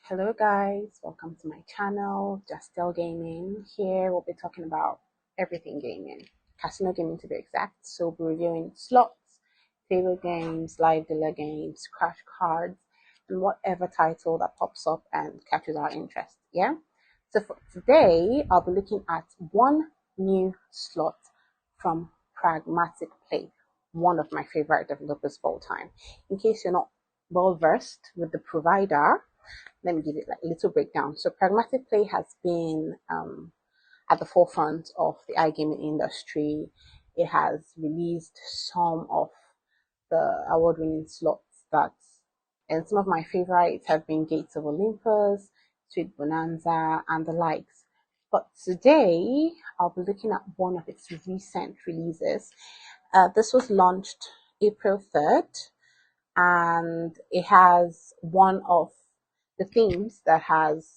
Hello guys, welcome to my channel, Justel Gaming. Here we'll be talking about everything gaming, casino gaming to be exact. So we'll be reviewing slots, table games, live dealer games, crash cards, and whatever title that pops up and catches our interest. Yeah. So for today, I'll be looking at one new slot from Pragmatic Play, one of my favorite developers of all time. In case you're not well versed with the provider, let me give it like a little breakdown. So Pragmatic Play has been at the forefront of the iGaming industry. It has released some of the award-winning slots and some of my favorites have been Gates of Olympus, Sweet Bonanza, and the likes. But today, I'll be looking at one of its recent releases. This was launched April 3rd, and it has one of the themes that has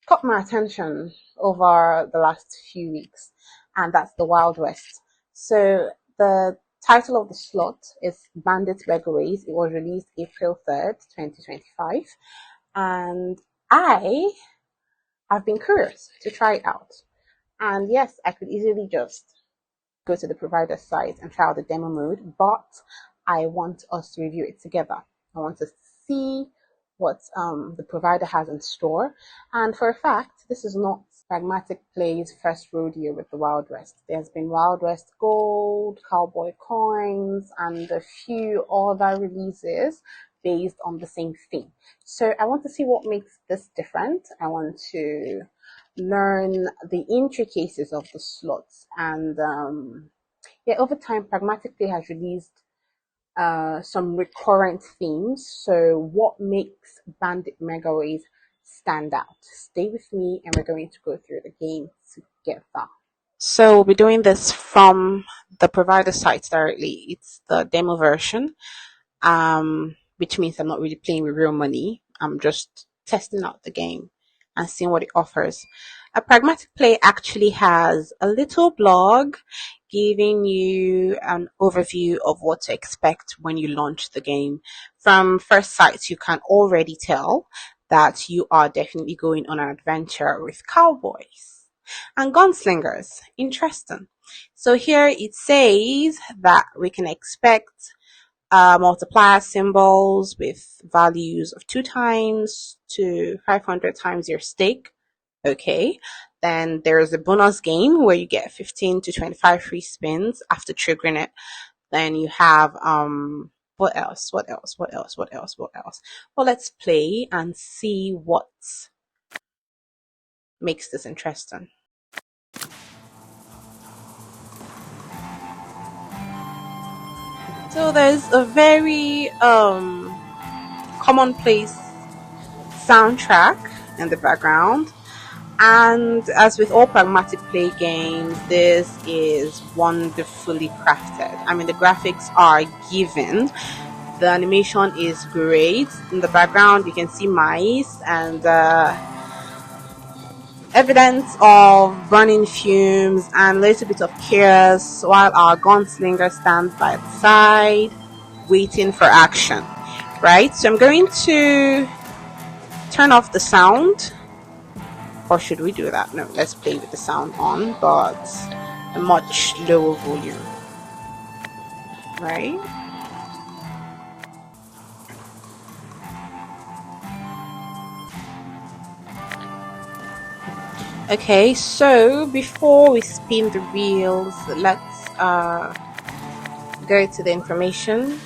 caught my attention over the last few weeks, and that's the Wild West. So the title of the slot is Bandit Megaways. It was released April 3rd, 2025, and I have been curious to try it out. And yes, I could easily just go to the provider site and try out the demo mode, but I want us to review it together. I want to see what the provider has in store. And for a fact, this is not Pragmatic Play's first rodeo with the Wild West. There's been Wild West Gold, Cowboy Coins, and a few other releases based on the same theme. So I want to see what makes this different. I want to learn the intricacies of the slots. And over time, Pragmatic Play has released some recurrent themes. So what makes Bandit Megaways stand out? Stay with me and we're going to go through the game together. So we'll be doing this from the provider site directly. It's the demo version, which means I'm not really playing with real money. I'm just testing out the game and seeing what it offers. A Pragmatic Play actually has a little blog giving you an overview of what to expect when you launch the game. From first sight, you can already tell that you are definitely going on an adventure with cowboys and gunslingers. Interesting. So here it says that we can expect multiplier symbols with values of 2 times to 500 times your stake. Okay, then there's a bonus game where you get 15 to 25 free spins after triggering it. Then you have what else? Well, let's play and see what makes this interesting. So there's a very commonplace soundtrack in the background. And as with all Pragmatic Play games, this is wonderfully crafted. I mean, the graphics are given. The animation is great. In the background, you can see mice and evidence of burning fumes and a little bit of chaos while our gunslinger stands by the side, waiting for action. Right? So I'm going to turn off the sound. Or should we do that? No, let's play with the sound on, but a much lower volume. Right? Okay, so before we spin the wheels, let's go to the information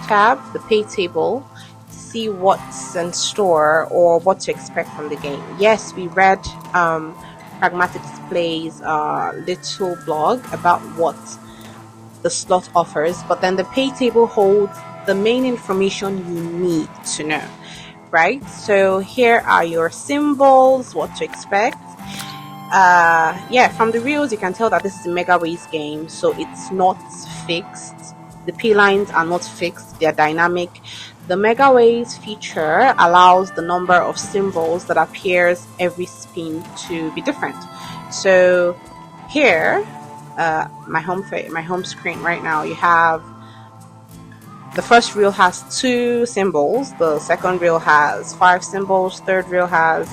tab, the Paytable, see what's in store or what to expect from the game. Yes, we read Pragmatic Play's little blog about what the slot offers, but then the Paytable holds the main information you need to know, right? So here are your symbols, what to expect. From the reels you can tell that this is a Megaways game, so it's not fixed. The P lines are not fixed, they're dynamic. The Megaways feature allows the number of symbols that appears every spin to be different. So here, my home screen right now, you have the first reel has 2 symbols, the second reel has 5 symbols, third reel has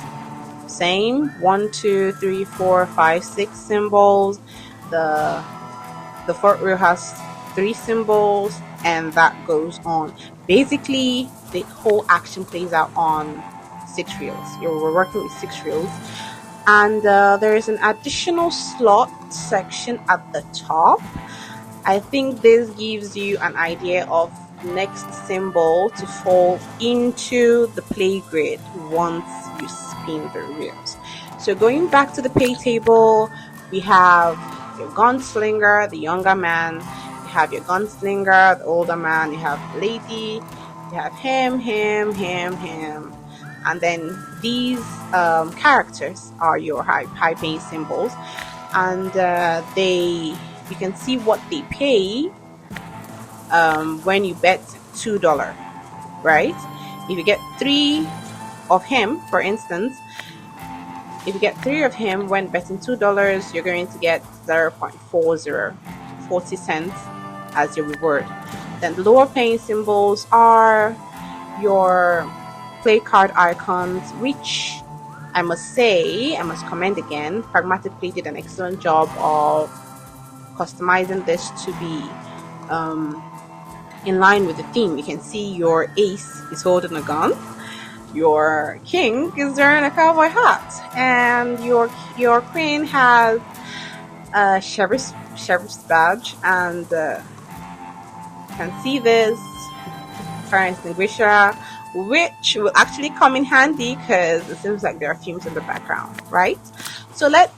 same 1, 2, 3, 4, 5, 6 symbols. The fourth reel has 3 symbols, and that goes on. Basically, the whole action plays out on 6 reels. We're working with 6 reels, and there is an additional slot section at the top. I think this gives you an idea of next symbol to fall into the play grid once you spin the reels. So going back to the pay table, we have your gunslinger, the younger man, you have your gunslinger, the older man, you have the lady, you have him, and then these characters are your high pay symbols, and you can see what they pay when you bet $2, right? If you get 3 of him, for instance, if you get 3 of him when betting $2, you're going to get 0.40 cents as your reward. Then the lower paying symbols are your play card icons, which I must commend again, Pragmatic did an excellent job of customizing this to be in line with the theme. You can see your ace is holding a gun, your king is wearing a cowboy hat, and your queen has a sheriff's badge, and you can see this fire extinguisher, which will actually come in handy because it seems like there are fumes in the background, right? So let's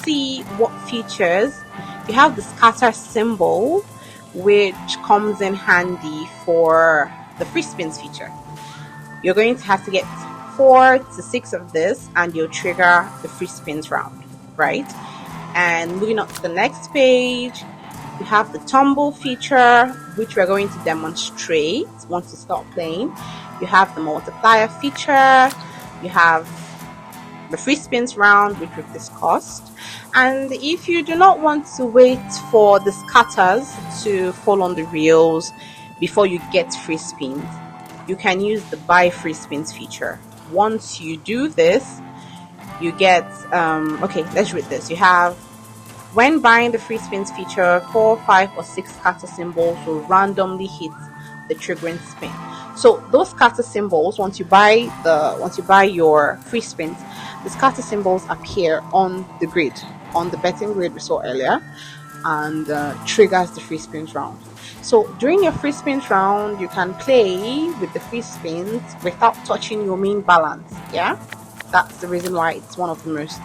see what features. You have the scatter symbol, which comes in handy for the free spins feature. You're going to have to get 4 to 6 of this, and you'll trigger the free spins round, right? And moving on to the next page, you have the tumble feature, which we're going to demonstrate once you start playing. You have the multiplier feature, you have the free spins round, which we've discussed. And if you do not want to wait for the scatters to fall on the reels before you get free spins, you can use the buy free spins feature. Once you do this, you get okay, let's read this. You have, when buying the free spins feature, 4, 5, or 6 scatter symbols will randomly hit the triggering spin. So those scatter symbols, once you buy your free spins, the scatter symbols appear on the grid, on the betting grid we saw earlier, and triggers the free spins round. So during your free spins round, you can play with the free spins without touching your main balance. Yeah, that's the reason why it's one of the most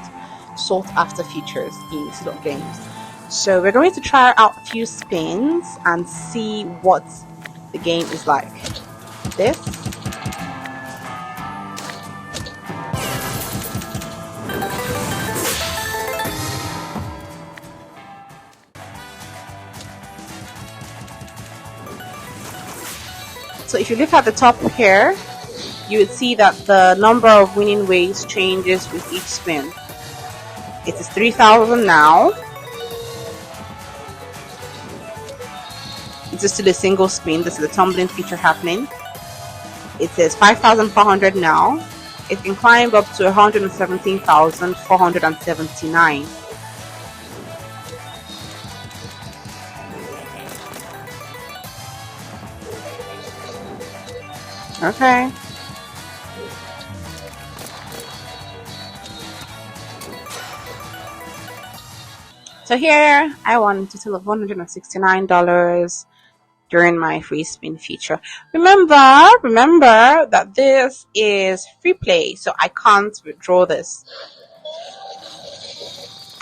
sought after features in slot games. So we're going to try out a few spins and see what the game is like. This. So if you look at the top here, you would see that the number of winning ways changes with each spin. It is 3,000 now. It is still a single spin. This is the tumbling feature happening. It is 5,400 now. It can climb up to 117,479. Okay. So here I won a total of $169 during my free spin feature. Remember that this is free play, so I can't withdraw this.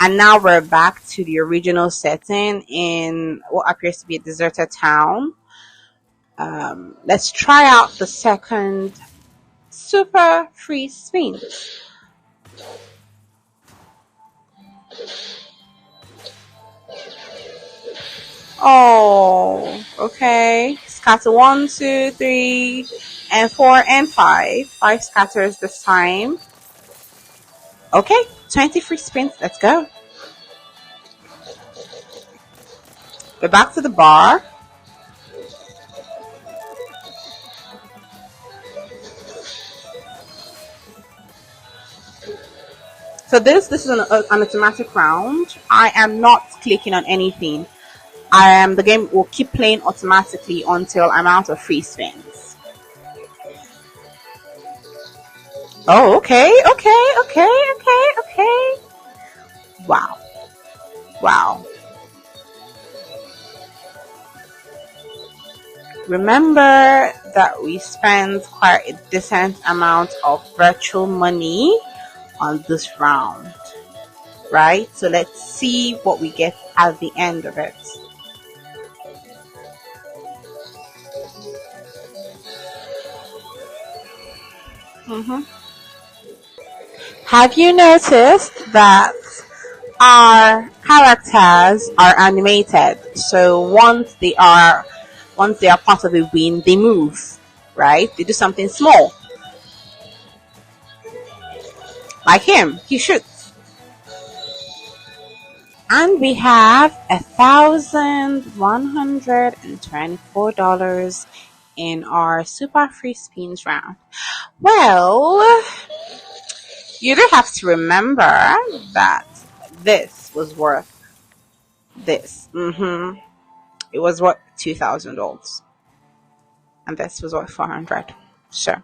And now we're back to the original setting in what appears to be a deserted town. Let's try out the second super free spin. Oh, okay. Scatter 1, 2, 3, and 4, and 5. 5 scatters this time. Okay, 20 free spins. Let's go. We're back to the bar. So this is an automatic round. I am not clicking on anything. The game will keep playing automatically until I'm out of free spins. Oh, okay, okay. Wow, wow. Remember that we spent quite a decent amount of virtual money on this round, right? So let's see what we get at the end of it. hmm Have you noticed that our characters are animated? So once they are part of a win, they move, right? They do something small, like him. He shoots. And we have $1,124 in our super free spins round. Well, you do have to remember that this was worth this. It was worth $2,000, and this was worth 400. So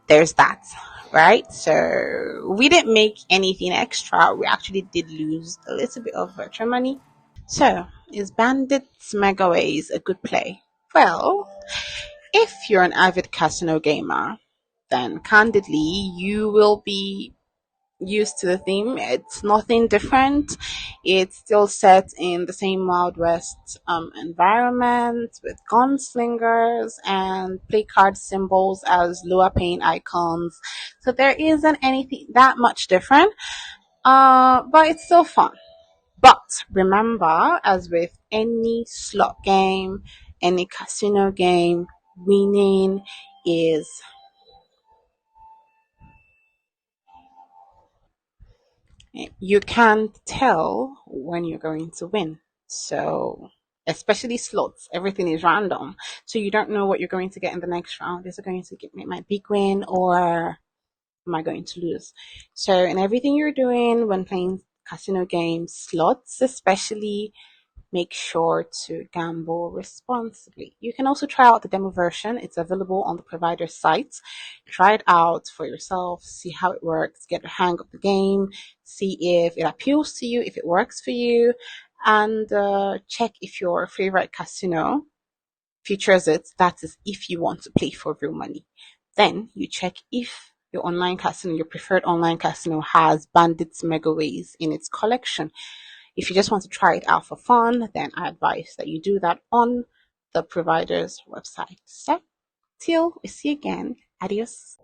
there's that, right? So we didn't make anything extra. We actually did lose a little bit of virtual money. So, is Bandit Megaways a good play? Well, if you're an avid casino gamer, then candidly, you will be used to the theme. It's nothing different. It's still set in the same Wild West environment with gunslingers and play card symbols as lower paying icons. So there isn't anything that much different, but it's still fun. But remember, as with any slot game, any casino game, winning is you can't tell when you're going to win. So, especially slots, everything is random. So you don't know what you're going to get in the next round. Is it going to get me my big win or am I going to lose? So, in everything you're doing when playing casino games, slots especially, make sure to gamble responsibly. You can also try out the demo version. It's available on the provider's site. Try it out for yourself, see how it works, get the hang of the game, see if it appeals to you, if it works for you, and check if your favorite casino features it. That is if you want to play for real money. Then you check if your online casino, your preferred online casino has Bandit Megaways in its collection. If you just want to try it out for fun, then I advise that you do that on the provider's website. So, till we see you again, adios.